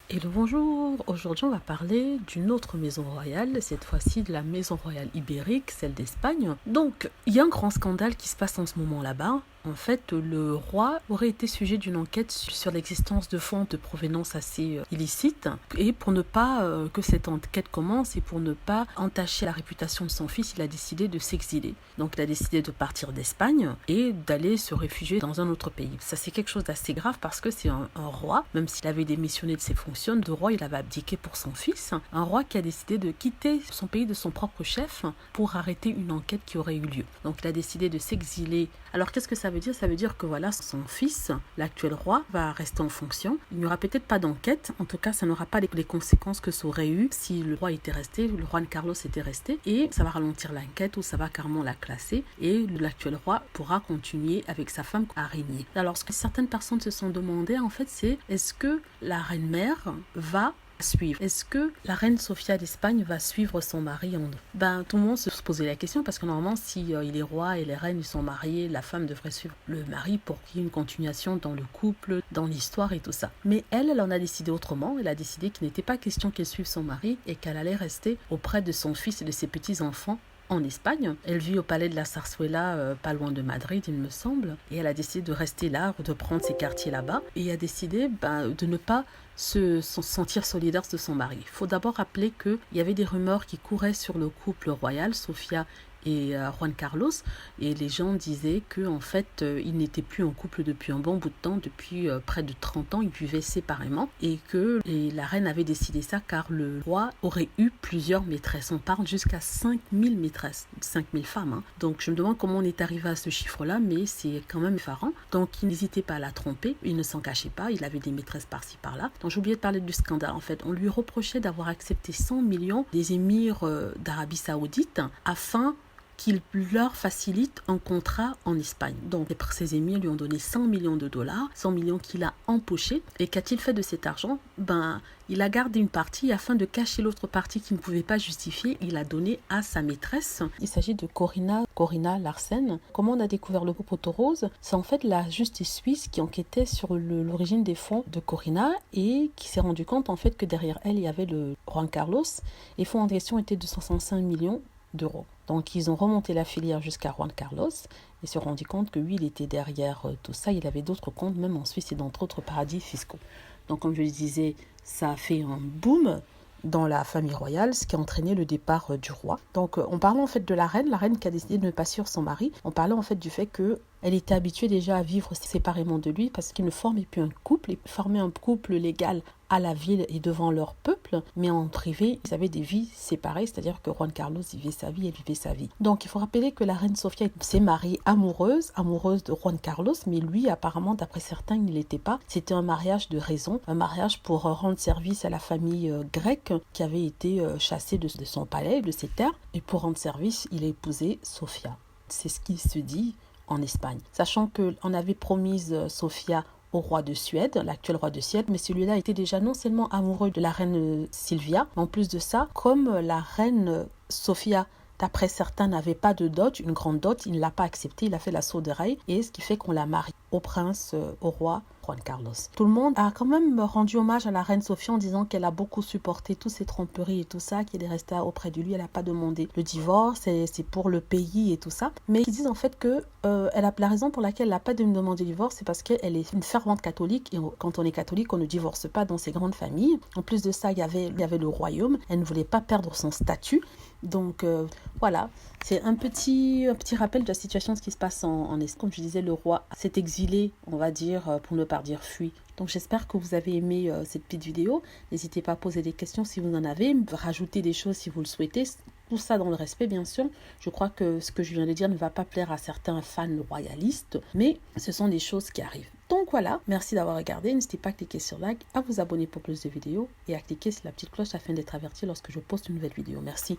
Hello, bonjour. Aujourd'hui, on va parler d'une autre maison royale, cette fois-ci de la maison royale ibérique, celle d'Espagne. Donc, il y a un grand scandale qui se passe en ce moment là-bas. En fait, le roi aurait été sujet d'une enquête sur l'existence de fonds de provenance assez illicites. Et pour ne pas que cette enquête commence et pour ne pas entacher la réputation de son fils, il a décidé de s'exiler. Donc, il a décidé de partir d'Espagne et d'aller se réfugier dans un autre pays. Ça, c'est quelque chose d'assez grave parce que c'est un roi, même s'il avait démissionné de ses fonctions de roi, il avait abdiqué pour son fils. Un roi qui a décidé de quitter son pays de son propre chef pour arrêter une enquête qui aurait eu lieu. Donc, il a décidé de s'exiler. Alors, qu'est-ce que ça veut dire? Ça veut dire que voilà, son fils, l'actuel roi, va rester en fonction. Il n'y aura peut-être pas d'enquête. En tout cas, ça n'aura pas les conséquences que ça aurait eu si le roi était resté, le roi Carlos était resté. Et ça va ralentir l'enquête ou ça va carrément la classer. Et l'actuel roi pourra continuer avec sa femme à régner. Alors, ce que certaines personnes se sont demandé, en fait, c'est est-ce que la reine-mère va suivre? Est-ce que la reine Sofia d'Espagne va suivre son mari tout le monde se posait la question parce que normalement si il est roi et les reines ils sont mariés, la femme devrait suivre le mari pour qu'il y ait une continuation dans le couple, dans l'histoire et tout ça. Mais elle en a décidé autrement. Elle a décidé qu'il n'était pas question qu'elle suive son mari et qu'elle allait rester auprès de son fils et de ses petits-enfants en Espagne. Elle vit au palais de la Zarzuela, pas loin de Madrid, il me semble. Et elle a décidé de rester là, de prendre ses quartiers là-bas. Et a décidé de ne pas se sentir solidaire de son mari. Il faut d'abord rappeler qu'il y avait des rumeurs qui couraient sur le couple royal, Sofia et Juan Carlos, et les gens disaient que en fait ils n'étaient plus en couple depuis un bon bout de temps, depuis près de 30 ans, ils vivaient séparément et que la reine avait décidé ça car le roi aurait eu plusieurs maîtresses. On parle jusqu'à 5000 maîtresses, 5000 femmes. Hein. Donc je me demande comment on est arrivé à ce chiffre-là, mais c'est quand même effarant. Donc il n'hésitait pas à la tromper, il ne s'en cachait pas, il avait des maîtresses par-ci par-là. Donc j'ai oublié de parler du scandale. En fait, on lui reprochait d'avoir accepté 100 millions des émirs d'Arabie Saoudite afin qu'il leur facilite un contrat en Espagne. Donc, ces émirs lui ont donné 100 millions de dollars, 100 millions qu'il a empochés. Et qu'a-t-il fait de cet argent? Il a gardé une partie afin de cacher l'autre partie qu'il ne pouvait pas justifier. Il a donné à sa maîtresse. Il s'agit de Corinna Larsen. Comment on a découvert le poteau rose? C'est en fait la justice suisse qui enquêtait sur l'origine des fonds de Corinna et qui s'est rendu compte en fait que derrière elle, il y avait le Juan Carlos. Les fonds en question étaient de 65 millions d'euros. Donc, ils ont remonté la filière jusqu'à Juan Carlos et se rendu compte que lui, il était derrière tout ça. Il avait d'autres comptes, même en Suisse et dans d'autres paradis fiscaux. Donc, comme je le disais, ça a fait un boom dans la famille royale, ce qui a entraîné le départ du roi. Donc, on parlait en fait de la reine qui a décidé de ne pas suivre son mari. On parlait en fait du fait que elle était habituée déjà à vivre séparément de lui parce qu'ils ne formaient plus un couple. Ils formaient un couple légal à la ville et devant leur peuple, mais en privé, ils avaient des vies séparées, c'est-à-dire que Juan Carlos vivait sa vie, elle vivait sa vie. Donc, il faut rappeler que la reine Sofia s'est mariée amoureuse de Juan Carlos, mais lui, apparemment, d'après certains, il ne l'était pas. C'était un mariage de raison, un mariage pour rendre service à la famille grecque qui avait été chassée de son palais, de ses terres, et pour rendre service, il a épousé Sofia. C'est ce qui se dit en Espagne. Sachant qu'on avait promis Sofia au roi de Suède, l'actuel roi de Suède, mais celui-là était déjà non seulement amoureux de la reine Sylvia, mais en plus de ça, comme la reine Sofia, d'après certains, n'avait pas de dot, une grande dot, il ne l'a pas accepté, il a fait la sourde oreille, et ce qui fait qu'on l'a marié au prince, au roi Juan Carlos. Tout le monde a quand même rendu hommage à la reine Sofia en disant qu'elle a beaucoup supporté toutes ces tromperies et tout ça, qu'elle est restée auprès de lui, elle n'a pas demandé le divorce, c'est pour le pays et tout ça. Mais ils disent en fait que la raison pour laquelle elle n'a pas demandé le divorce, c'est parce qu'elle est une fervente catholique et quand on est catholique, on ne divorce pas dans ces grandes familles. En plus de ça, il y avait le royaume, elle ne voulait pas perdre son statut. Donc voilà, c'est un petit rappel de la situation de ce qui se passe en Espagne. Comme je disais, le roi s'est exilé, on va dire, pour ne pas dire fui. Donc j'espère que vous avez aimé cette petite vidéo. N'hésitez pas à poser des questions si vous en avez, rajouter des choses si vous le souhaitez. Tout ça dans le respect, bien sûr. Je crois que ce que je viens de dire ne va pas plaire à certains fans royalistes, mais ce sont des choses qui arrivent. Donc voilà, merci d'avoir regardé. N'hésitez pas à cliquer sur like, à vous abonner pour plus de vidéos et à cliquer sur la petite cloche afin d'être averti lorsque je poste une nouvelle vidéo. Merci.